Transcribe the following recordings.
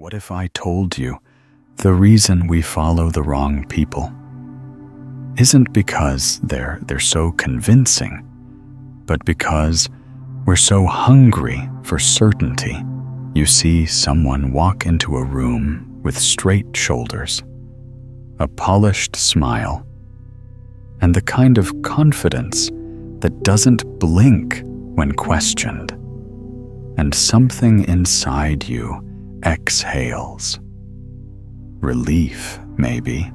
What if I told you the reason we follow the wrong people isn't because they're so convincing, but because we're so hungry for certainty? You see someone walk into a room with straight shoulders, a polished smile, and the kind of confidence that doesn't blink when questioned, and something inside you exhales. Relief, maybe.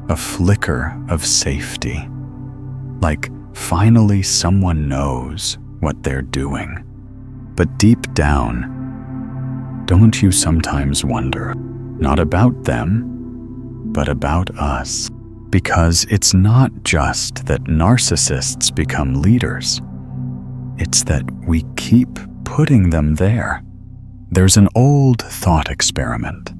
A flicker of safety. Like finally someone knows what they're doing. But deep down, don't you sometimes wonder, not about them, but about us? Because it's not just that narcissists become leaders. It's that we keep putting them there. There's an old thought experiment.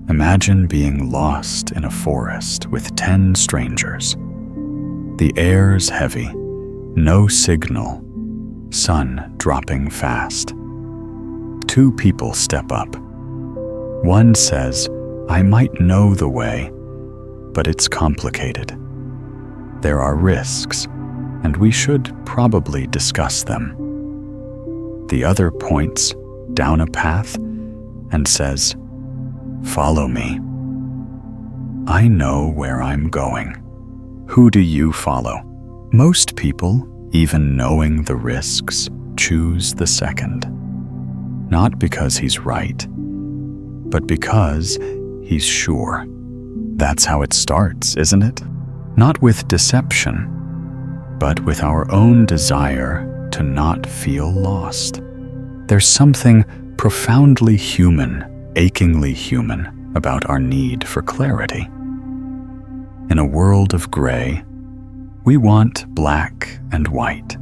Imagine being lost in a forest with 10 strangers. The air's heavy, no signal, sun dropping fast. 2 people step up. One says, "I might know the way, but it's complicated. There are risks, and we should probably discuss them." The other points down a path and says, "Follow me. I know where I'm going." Who do you follow? Most people, even knowing the risks, choose the second. Not because he's right, but because he's sure. That's how it starts, isn't it? Not with deception, but with our own desire to not feel lost. There's something profoundly human, achingly human, about our need for clarity. In a world of gray, we want black and white.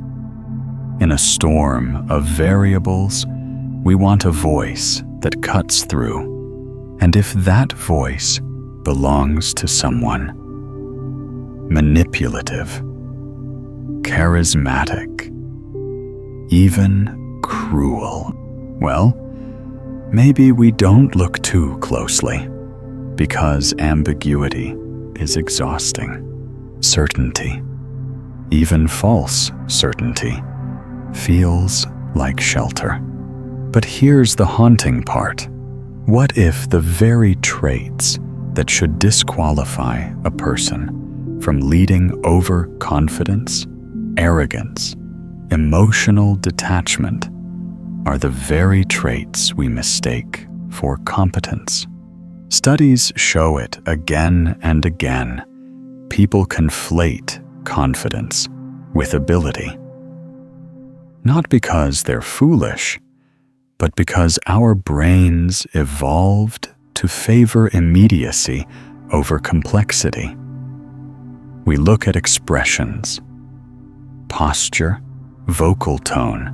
In a storm of variables, we want a voice that cuts through. And if that voice belongs to someone manipulative, charismatic, even cruel, well, maybe we don't look too closely, because ambiguity is exhausting. Certainty, even false certainty, feels like shelter. But here's the haunting part. What if the very traits that should disqualify a person from leading overconfidence, arrogance, emotional detachment are the very traits we mistake for competence? Studies show it again and again. People conflate confidence with ability. Not because they're foolish, but because our brains evolved to favor immediacy over complexity. We look at expressions, posture, vocal tone,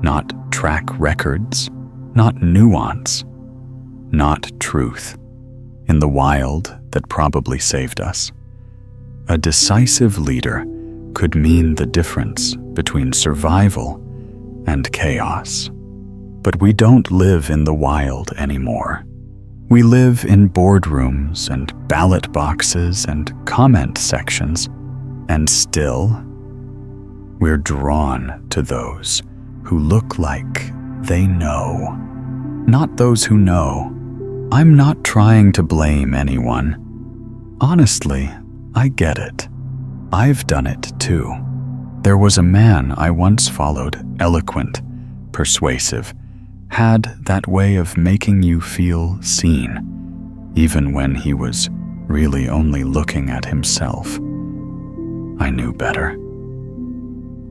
not track records, not nuance, not truth. In the wild that probably saved us, a decisive leader could mean the difference between survival and chaos. But we don't live in the wild anymore. We live in boardrooms and ballot boxes and comment sections, and still, we're drawn to those who look like they know, not those who know. I'm not trying to blame anyone. Honestly, I get it. I've done it too. There was a man I once followed, eloquent, persuasive, had that way of making you feel seen, even when he was really only looking at himself. I knew better.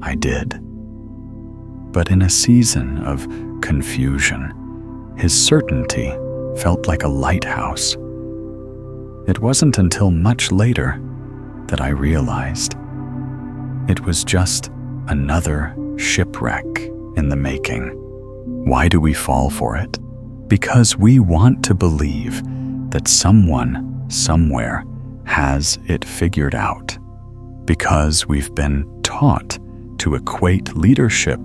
I did. But in a season of confusion, his certainty felt like a lighthouse. It wasn't until much later that I realized it was just another shipwreck in the making. Why do we fall for it? Because we want to believe that someone, somewhere, has it figured out. Because we've been taught to equate leadership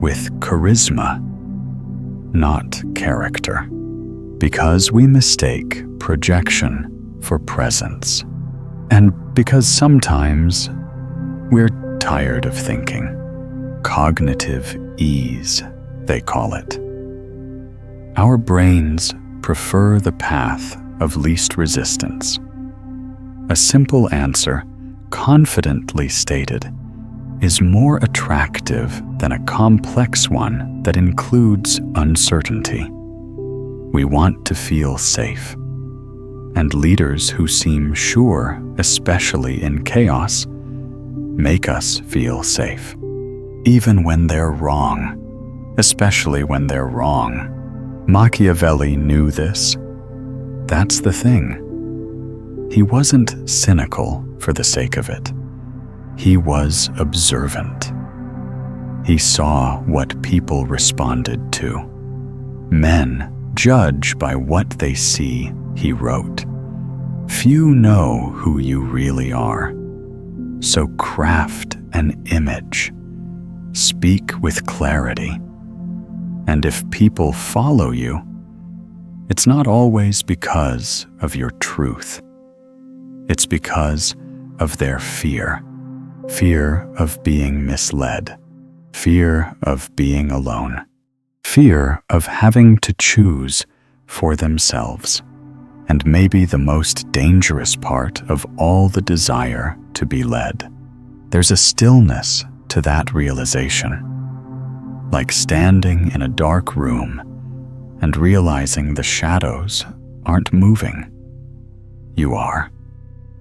with charisma, not character. because we mistake projection for presence, and because sometimes we're tired of thinking. Cognitive ease, they call it. Our brains prefer the path of least resistance. A simple answer, confidently stated, is more attractive than a complex one that includes uncertainty. We want to feel safe, and leaders who seem sure, especially in chaos, make us feel safe, even when they're wrong, especially when they're wrong. Machiavelli knew this. That's the thing. He wasn't cynical for the sake of it. He was observant. He saw what people responded to. Men judge by what they see, he wrote. Few know who you really are. So craft an image. Speak with clarity. And if people follow you, it's not always because of your truth. It's because of their fear. Fear of being misled. Fear of being alone. Fear of having to choose for themselves. And maybe the most dangerous part of all the desire to be led. There's a stillness to that realization. Like standing in a dark room and realizing the shadows aren't moving. You are.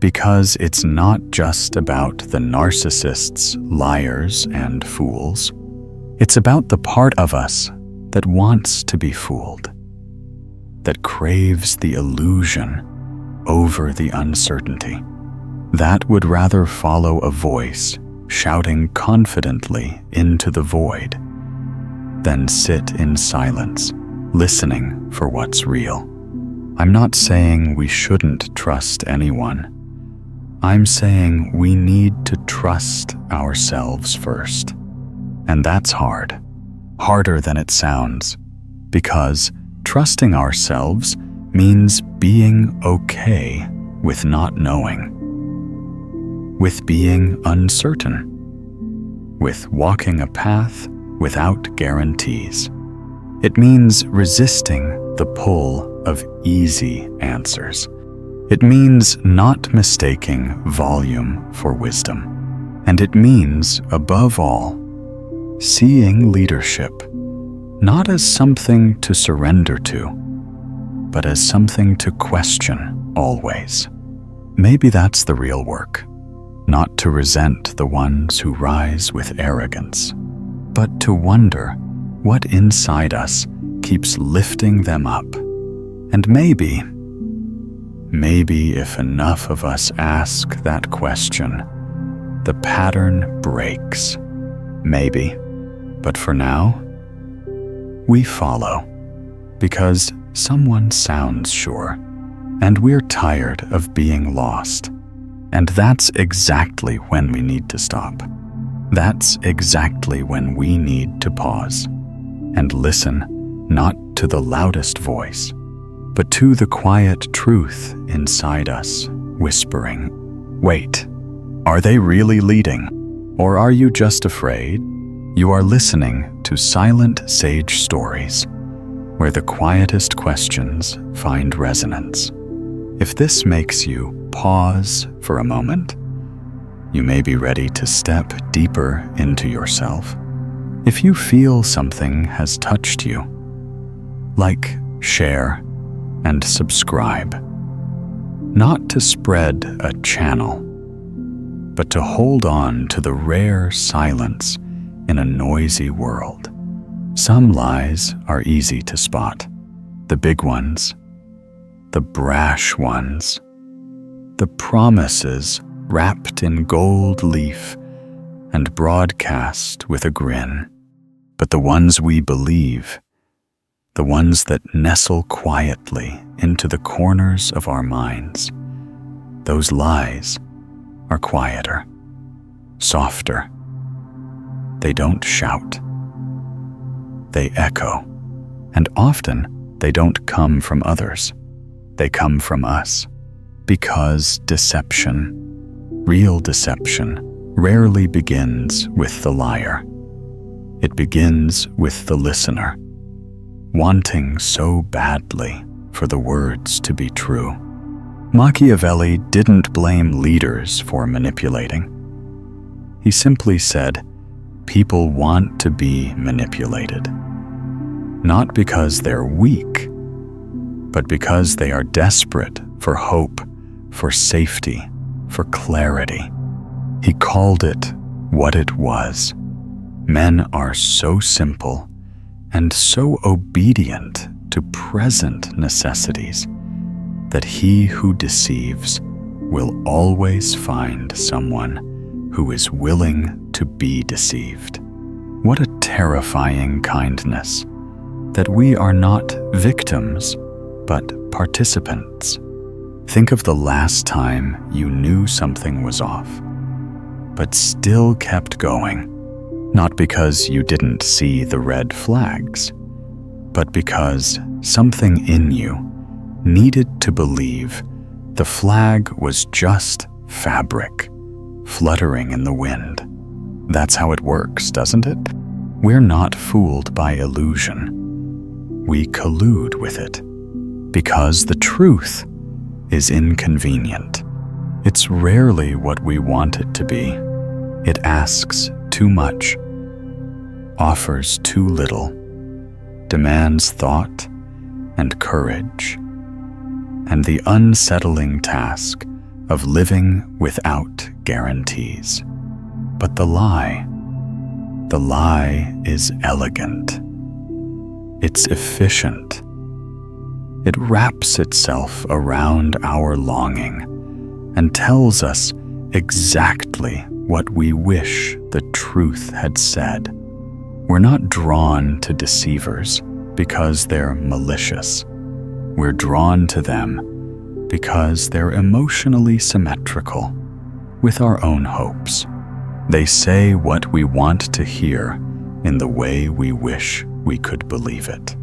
Because it's not just about the narcissists, liars, and fools. It's about the part of us that wants to be fooled, that craves the illusion over the uncertainty, that would rather follow a voice shouting confidently into the void than sit in silence, listening for what's real. I'm not saying we shouldn't trust anyone. I'm saying we need to trust ourselves first. And that's hard. Harder than it sounds. Because trusting ourselves means being okay with not knowing. With being uncertain. With walking a path without guarantees. It means resisting the pull of easy answers. It means not mistaking volume for wisdom. And it means, above all, seeing leadership not as something to surrender to, but as something to question always. Maybe that's the real work. Not to resent the ones who rise with arrogance, but to wonder what inside us keeps lifting them up. And maybe if enough of us ask that question, the pattern breaks. Maybe. But for now, we follow, because someone sounds sure, and we're tired of being lost. And that's exactly when we need to stop. That's exactly when we need to pause and listen, not to the loudest voice, but to the quiet truth inside us, whispering, "Wait, are they really leading? Or are you just afraid?" You are listening to Silent Sage Stories, where the quietest questions find resonance. If this makes you pause for a moment, you may be ready to step deeper into yourself. If you feel something has touched you, like, share, and subscribe. Not to spread a channel, but to hold on to the rare silence in a noisy world. Some lies are easy to spot. The big ones, the brash ones, the promises wrapped in gold leaf and broadcast with a grin. But the ones we believe, the ones that nestle quietly into the corners of our minds, those lies are quieter, softer. They don't shout. They echo, and often They don't come from others. They come from us. Because deception, real deception, rarely begins with the liar. It begins with the listener, wanting so badly for the words to be true. Machiavelli didn't blame leaders for manipulating. He simply said, people want to be manipulated. Not because they're weak, but because they are desperate for hope, for safety, for clarity. He called it what it was. Men are so simple and so obedient to present necessities that he who deceives will always find someone who is willing to be deceived. What a terrifying kindness, that we are not victims, but participants. Think of the last time you knew something was off, but still kept going, not because you didn't see the red flags, but because something in you needed to believe the flag was just fabric fluttering in the wind. That's how it works, doesn't it? We're not fooled by illusion. We collude with it because the truth is inconvenient. It's rarely what we want it to be. It asks too much, offers too little, demands thought and courage, and the unsettling task of living without guarantees. But the lie is elegant. It's efficient. It wraps itself around our longing and tells us exactly what we wish the truth had said. We're not drawn to deceivers because they're malicious. We're drawn to them because they're emotionally symmetrical with our own hopes. They say what we want to hear in the way we wish we could believe it,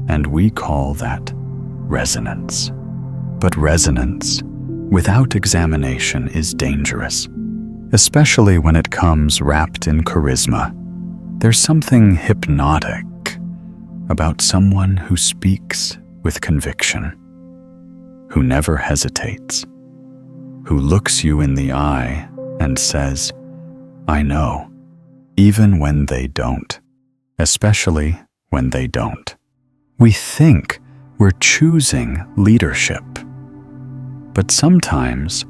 and we call that resonance. But resonance without examination is dangerous, especially when it comes wrapped in charisma. There's something hypnotic about someone who speaks with conviction, who never hesitates, who looks you in the eye and says, I know, even when they don't, especially when they don't. We think we're choosing leadership, but sometimes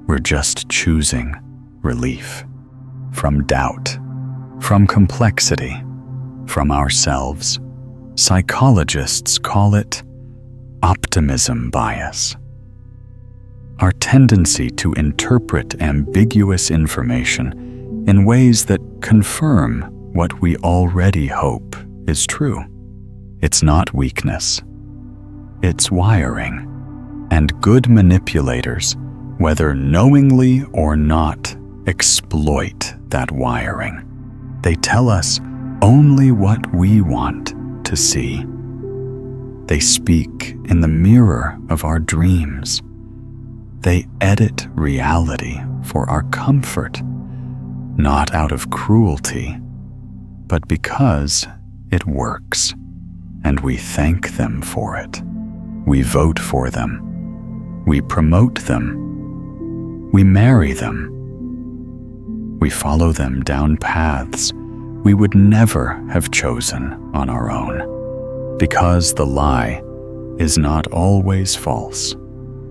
we're just choosing relief from doubt, from complexity, from ourselves. Psychologists call it optimism bias. Our tendency to interpret ambiguous information in ways that confirm what we already hope is true. It's not weakness. It's wiring. And good manipulators, whether knowingly or not, exploit that wiring. They tell us only what we want to see. They speak in the mirror of our dreams. They edit reality for our comfort, not out of cruelty, but because it works, and we thank them for it. We vote for them. We promote them. We marry them. We follow them down paths we would never have chosen on our own, because the lie is not always false.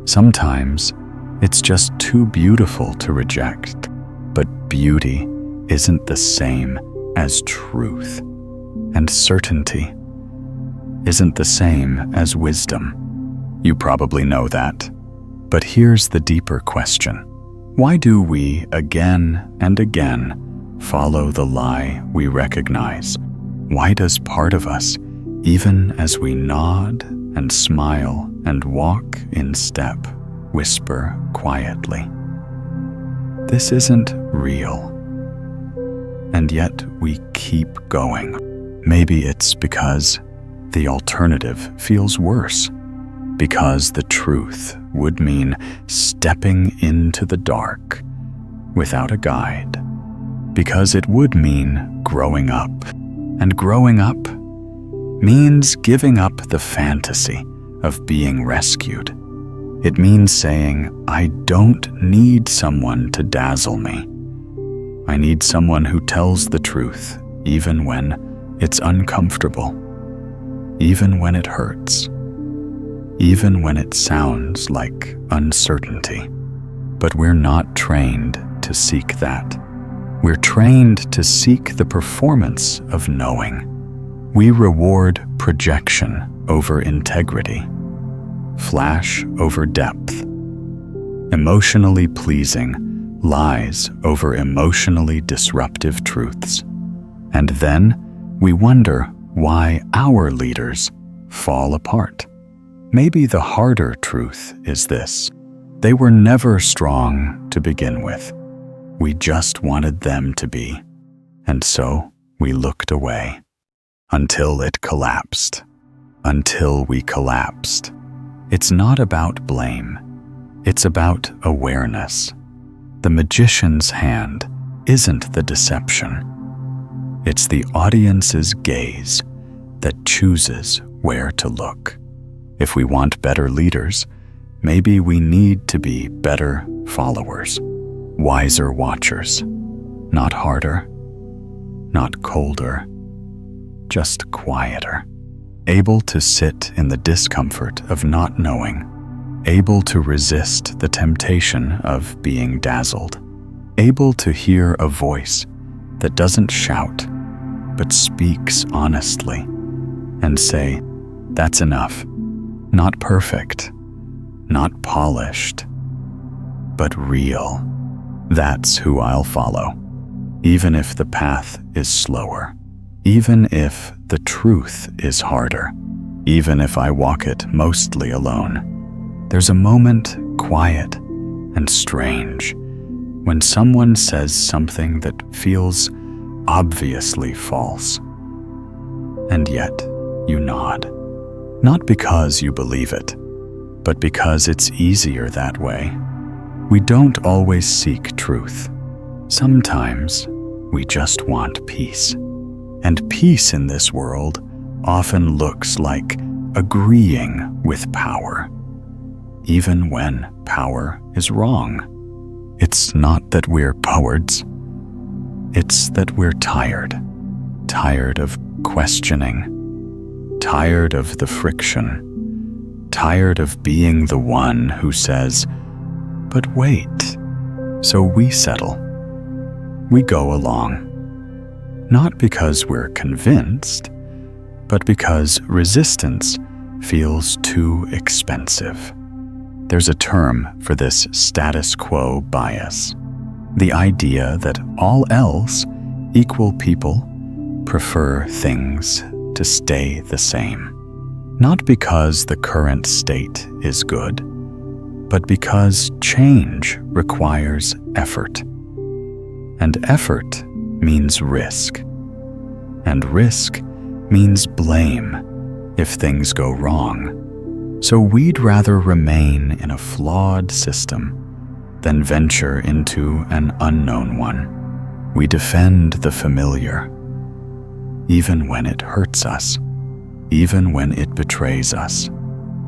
Sometimes it's just too beautiful to reject, but beauty isn't the same as truth, and certainty isn't the same as wisdom. You probably know that, but here's the deeper question. Why do we again and again follow the lie we recognize? Why does part of us, even as we nod and smile and walk in step, whisper quietly, "This isn't real"? And yet we keep going. Maybe it's because the alternative feels worse, because the truth would mean stepping into the dark without a guide, because it would mean growing up, and growing up means giving up the fantasy of being rescued. It means saying, I don't need someone to dazzle me. I need someone who tells the truth, even when it's uncomfortable, even when it hurts, even when it sounds like uncertainty. But we're not trained to seek that. We're trained to seek the performance of knowing. We reward projection over integrity, flash over depth, emotionally pleasing lies over emotionally disruptive truths. And then we wonder why our leaders fall apart. Maybe the harder truth is this: they were never strong to begin with. We just wanted them to be, and so we looked away until it collapsed. Until we collapsed. It's not about blame. It's about awareness. The magician's hand isn't the deception. It's the audience's gaze that chooses where to look. If we want better leaders, maybe we need to be better followers, wiser watchers, not harder, not colder, just quieter, able to sit in the discomfort of not knowing, able to resist the temptation of being dazzled, able to hear a voice that doesn't shout, but speaks honestly, and say, that's enough. Not perfect, not polished, but real. That's who I'll follow, even if the path is slower, even if the truth is harder, even if I walk it mostly alone. There's a moment, quiet and strange, when someone says something that feels obviously false, and yet you nod. Not because you believe it, but because it's easier that way. We don't always seek truth. Sometimes we just want peace. And peace in this world often looks like agreeing with power, even when power is wrong. It's not that we're cowards. It's that we're tired. Tired of questioning. Tired of the friction, tired of being the one who says, but wait. So we settle. We go along. Not because we're convinced, but because resistance feels too expensive. There's a term for this status quo bias, the idea that all else equal people prefer things to stay the same. Not because the current state is good, but because change requires effort. And effort means risk. And risk means blame if things go wrong. So we'd rather remain in a flawed system than venture into an unknown one. We defend the familiar, even when it hurts us, even when it betrays us,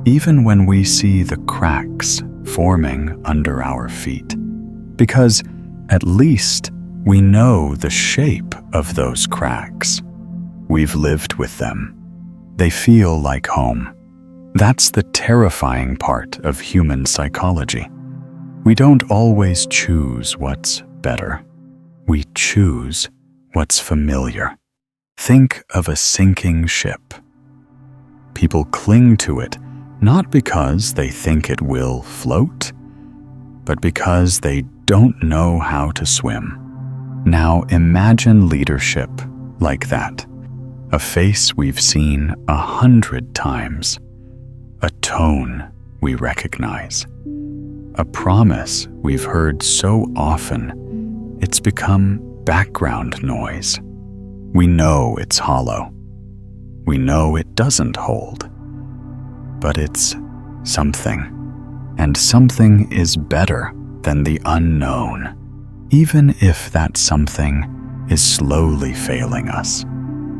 even when we see the cracks forming under our feet, because at least we know the shape of those cracks. We've lived with them. They feel like home. That's the terrifying part of human psychology. We don't always choose what's better. We choose what's familiar. Think of a sinking ship. People cling to it not because they think it will float, but because they don't know how to swim. Now imagine leadership like that. A face we've seen 100 times. A tone we recognize. A promise we've heard so often, it's become background noise. We know it's hollow. We know it doesn't hold. But it's something. And something is better than the unknown, even if that something is slowly failing us.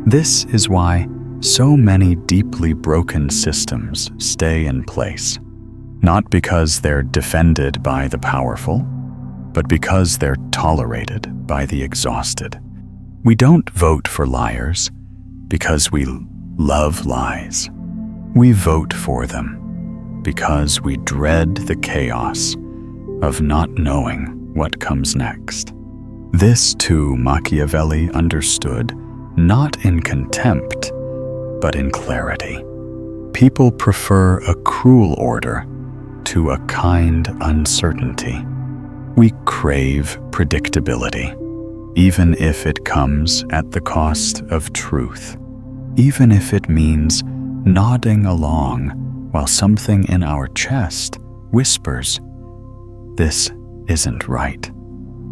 This is why so many deeply broken systems stay in place, not because they're defended by the powerful, but because they're tolerated by the exhausted. We don't vote for liars because we love lies. We vote for them because we dread the chaos of not knowing what comes next. This too Machiavelli understood, not in contempt, but in clarity. People prefer a cruel order to a kind uncertainty. We crave predictability, even if it comes at the cost of truth, even if it means nodding along while something in our chest whispers, "This isn't right."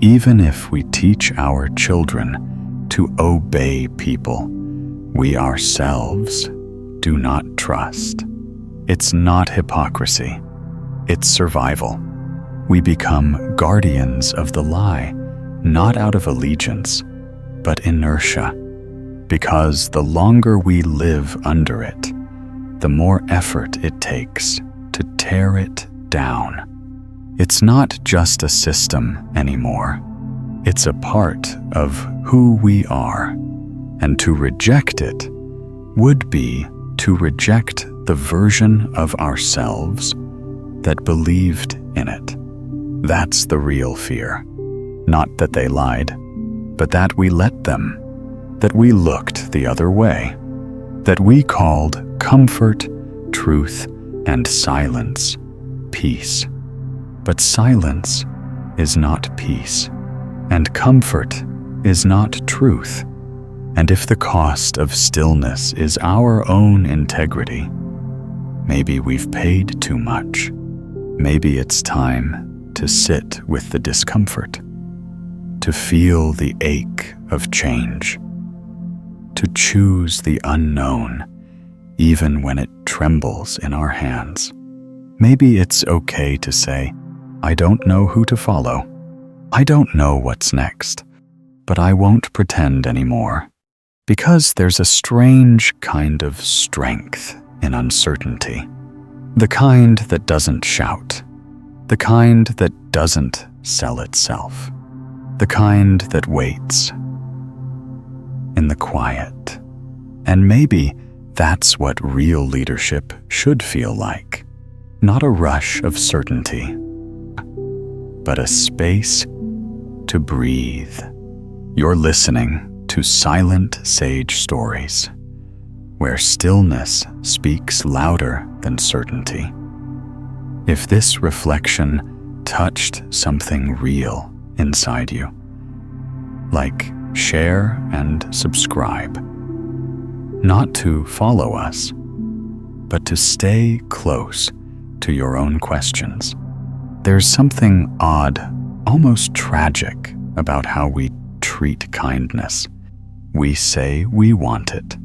Even if we teach our children to obey people we ourselves do not trust. It's not hypocrisy, it's survival. We become guardians of the lie, not out of allegiance, but inertia, because the longer we live under it, the more effort it takes to tear it down. It's not just a system anymore. It's a part of who we are, and to reject it would be to reject the version of ourselves that believed in it. That's the real fear. Not that they lied, but that we let them, that we looked the other way, that we called comfort, truth, and silence peace. But silence is not peace, and comfort is not truth. And if the cost of stillness is our own integrity, maybe we've paid too much. Maybe it's time to sit with the discomfort, to feel the ache of change, to choose the unknown, even when it trembles in our hands. Maybe it's okay to say, I don't know who to follow. I don't know what's next, but I won't pretend anymore. Because there's a strange kind of strength in uncertainty. The kind that doesn't shout. The kind that doesn't sell itself. The kind that waits in the quiet. And maybe that's what real leadership should feel like. Not a rush of certainty, but a space to breathe. You're listening to Silent Sage Stories, where stillness speaks louder than certainty. If this reflection touched something real inside you, like share and subscribe, not to follow us, but to stay close to your own questions. There's something odd, almost tragic, about how we treat kindness. We say we want it.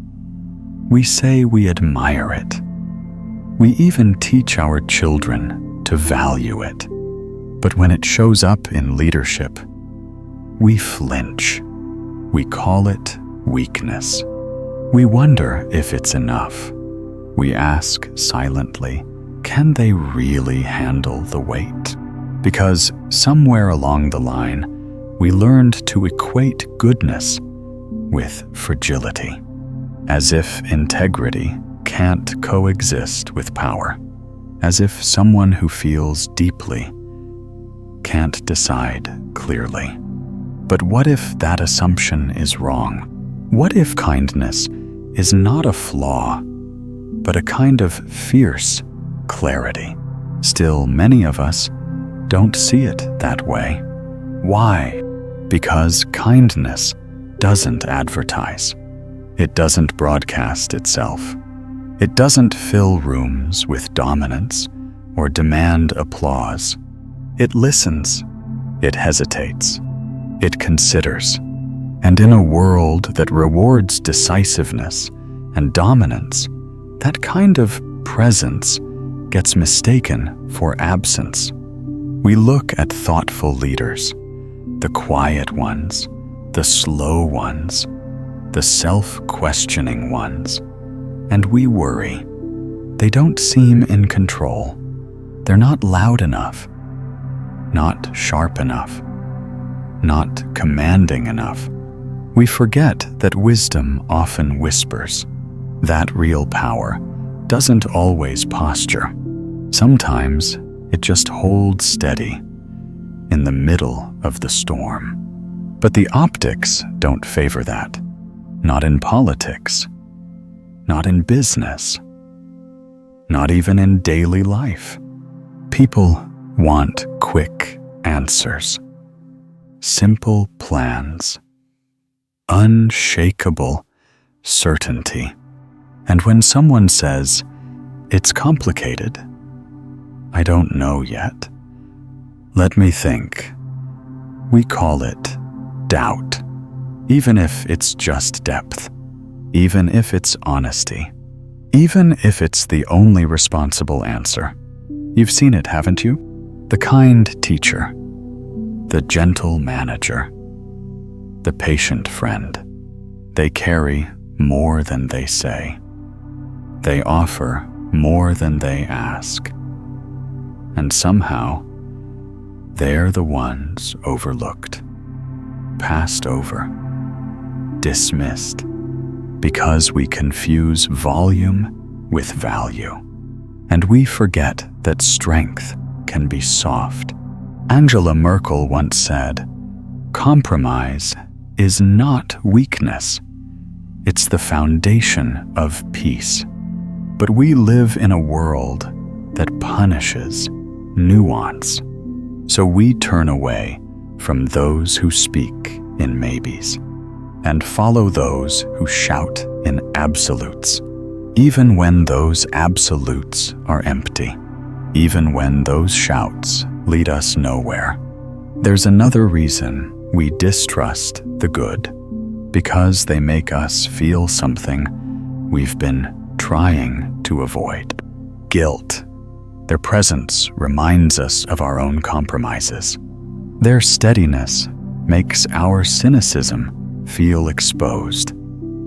We say we admire it. We even teach our children to value it. But when it shows up in leadership, we flinch. We call it weakness. We wonder if it's enough. We ask silently, can they really handle the weight? Because somewhere along the line, we learned to equate goodness with fragility, as if integrity can't coexist with power, as if someone who feels deeply can't decide clearly. But what if that assumption is wrong? What if kindness is not a flaw, but a kind of fierce clarity? Still, many of us don't see it that way. Why? Because kindness doesn't advertise. It doesn't broadcast itself. It doesn't fill rooms with dominance or demand applause. It listens. It hesitates. It considers. And in a world that rewards decisiveness And dominance, that kind of presence, gets mistaken for absence. We look at thoughtful leaders, the quiet ones, the slow ones, the self-questioning ones, and we worry. They don't seem in control. They're not loud enough, not sharp enough, not commanding enough. We forget that wisdom often whispers. That real power doesn't always posture. Sometimes it just holds steady in the middle of the storm. But the optics don't favor that. Not in politics, not in business, not even in daily life. People want quick answers, simple plans, unshakable certainty. And when someone says, "It's complicated," "I don't know yet," "Let me think," we call it doubt, even if it's just depth, even if it's honesty, even if it's the only responsible answer. You've seen it, haven't you? The kind teacher, the gentle manager, the patient friend. They carry more than they say. They offer more than they ask. And somehow, they're the ones overlooked, passed over, dismissed, because we confuse volume with value. And we forget that strength can be soft. Angela Merkel once said, "Compromise is not weakness. It's the foundation of peace." But we live in a world that punishes nuance. So we turn away from those who speak in maybes and follow those who shout in absolutes, even when those absolutes are empty, even when those shouts lead us nowhere. There's another reason we distrust the good, because they make us feel something we've been trying to avoid. Guilt. Their presence reminds us of our own compromises. Their steadiness makes our cynicism feel exposed.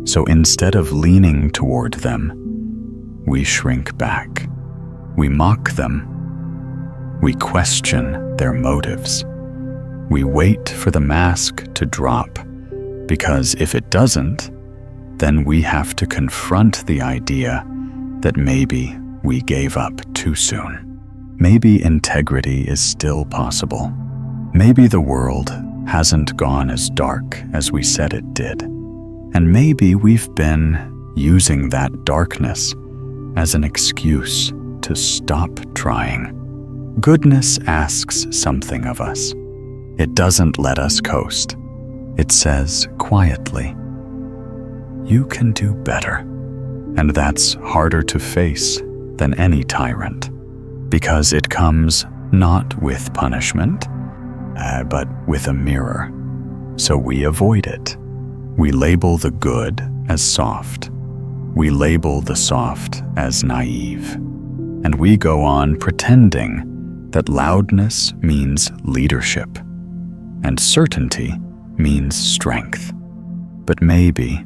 So instead of leaning toward them, we shrink back. We mock them. We question their motives. We wait for the mask to drop, because if it doesn't, then we have to confront the idea that maybe we gave up too soon. Maybe integrity is still possible. Maybe the world hasn't gone as dark as we said it did. And maybe we've been using that darkness as an excuse to stop trying. Goodness asks something of us. It doesn't let us coast. It says quietly, "You can do better." And that's harder to face than any tyrant, because it comes not with punishment, but with a mirror. So we avoid it. We label the good as soft. We label the soft as naive. And we go on pretending that loudness means leadership and certainty means strength. But maybe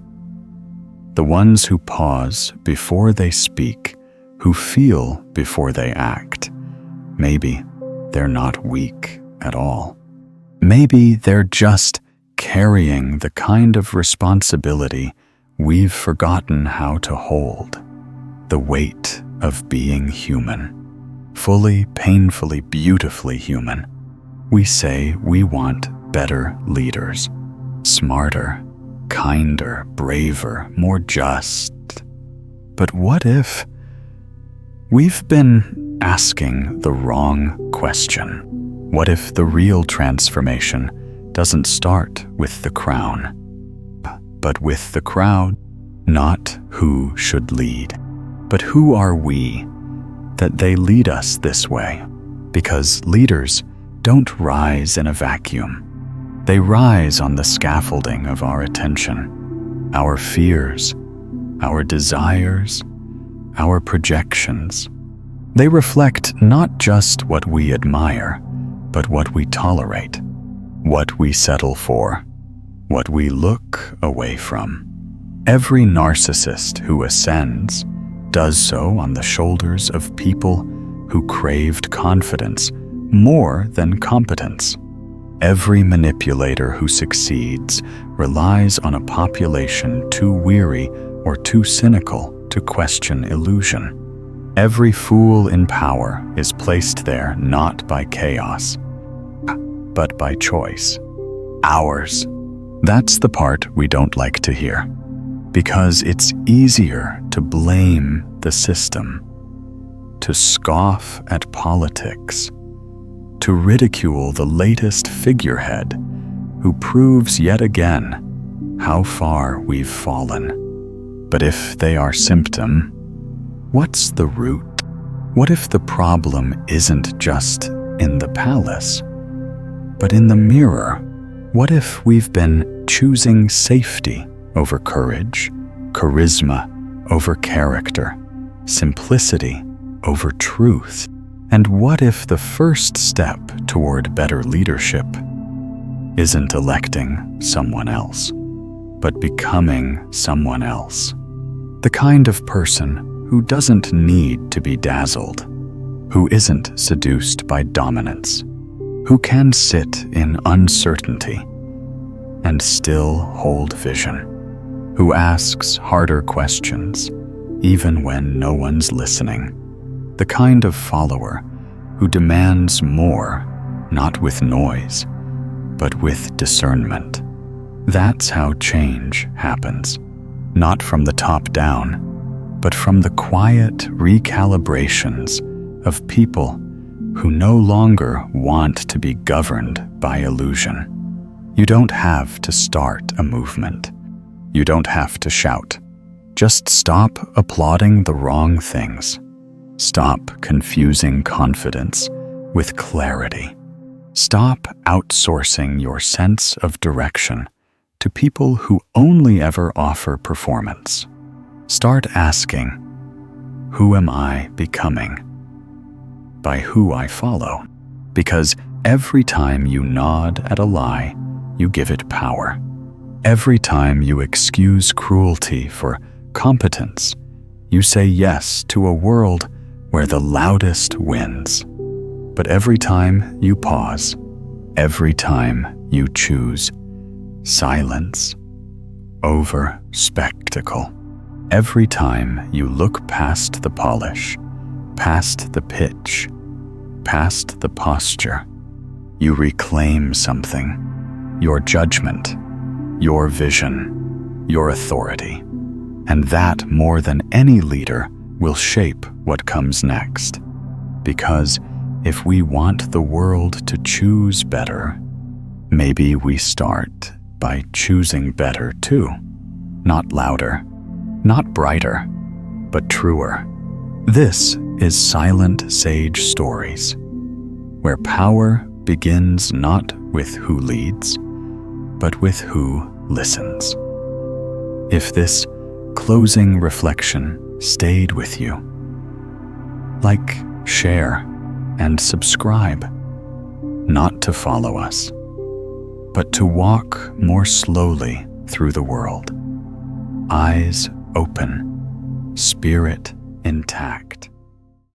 the ones who pause before they speak, who feel before they act, maybe they're not weak at all. Maybe they're just carrying the kind of responsibility we've forgotten how to hold, the weight of being human, fully, painfully, beautifully human. We say we want better leaders, smarter, kinder, braver, more just. But what if we've been asking the wrong question? What if the real transformation doesn't start with the crown, but with the crowd? Not who should lead, but who are we that they lead us this way? Because leaders don't rise in a vacuum. They rise on the scaffolding of our attention, our fears, our desires, our projections. They reflect not just what we admire, but what we tolerate, what we settle for, what we look away from. Every narcissist who ascends does so on the shoulders of people who craved confidence more than competence. Every manipulator who succeeds relies on a population too weary or too cynical to question illusion. Every fool in power is placed there not by chaos, but by choice. Ours. That's the part we don't like to hear, because it's easier to blame the system, to scoff at politics, to ridicule the latest figurehead who proves yet again how far we've fallen. But if they are symptom, what's the root? What if the problem isn't just in the palace, but in the mirror? What if we've been choosing safety over courage, charisma over character, simplicity over truth? And what if the first step toward better leadership isn't electing someone else, but becoming someone else? The kind of person who doesn't need to be dazzled, who isn't seduced by dominance, who can sit in uncertainty and still hold vision, who asks harder questions even when no one's listening. The kind of follower who demands more, not with noise, but with discernment. That's how change happens, not from the top down, but from the quiet recalibrations of people who no longer want to be governed by illusion. You don't have to start a movement. You don't have to shout. Just stop applauding the wrong things. Stop confusing confidence with clarity. Stop outsourcing your sense of direction to people who only ever offer performance. Start asking, who am I becoming? By who I follow. Because every time you nod at a lie, you give it power. Every time you excuse cruelty for competence, you say yes to a world where the loudest wins. But every time you pause, every time you choose silence over spectacle, every time you look past the polish, past the pitch, past the posture, you reclaim something, your judgment, your vision, your authority. And that, more than any leader, will shape what comes next. Because if we want the world to choose better, maybe we start by choosing better too. Not louder, not brighter, but truer. This is Silent Sage Stories, where power begins not with who leads, but with who listens. If this closing reflection stayed with you, like, share, and subscribe, not to follow us, but to walk more slowly through the world, eyes open, spirit intact.